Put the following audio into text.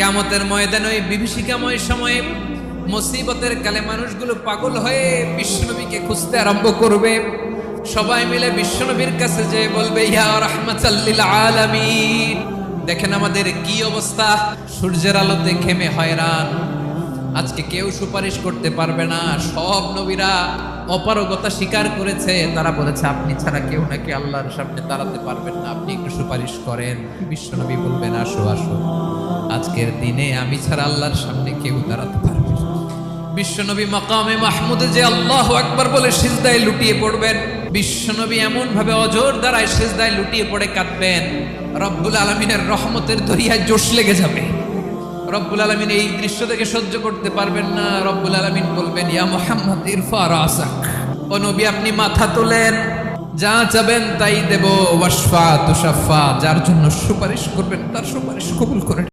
কিয়ামতের ময়দানে ওই বিভীষিকাময় সময়ে মুসিবতের কালে মানুষগুলো পাগল হয়ে বিশ্বনবীকে খুঁজতে আরম্ভ করবে। সবাই মিলে বিশ্বনবীর কাছে যেয়ে বলবে, ইয়া রাহমাতাল লিল আলামিন। দেখেন আমাদের কি অবস্থা, সূর্যের আলোতে ঘেমে হয়রান। আজকে কেউ সুপারিশ করতে পারবে না। সব নবীরা অপারগতা স্বীকার করেছে, তারা বলেছে আপনি ছাড়া কেউ নাকি আল্লাহর সামনে দাঁড়াতে পারবেন না, আপনি একটু সুপারিশ করেন। বিশ্বনবী বলবেন, আসো আসো, আজকের দিনে আমি ছাড়া আল্লাহর সামনে কেউ দাঁড়াতে পারবে না। বিশ্বনবী মাকামে মাহমুদে যে আল্লাহু আকবার বলে সিজদায় লুটিয়ে পড়বেন, বিশ্বনবী এমন ভাবে অজর দ্বারায় সিজদায় লুটিয়ে পড়ে কাঁদবেন, রব্বুল আলামিনের রহমতের দরিয়ায় জোশ লেগে যাবে। রব্বুল আলামিন এই দৃশ্য থেকে সহ্য করতে পারবেন না। রব্বুল আলামিন বলবেন, ইয়া মুহাম্মদ ইরফা রাসাক, ও নবী আপনি মাথা তোলেন, যা চাবেন তাই দেব। ওয়াশফা তুশাফা, যার জন্য সুপারিশ করবেন তার সুপারিশ কবুল করে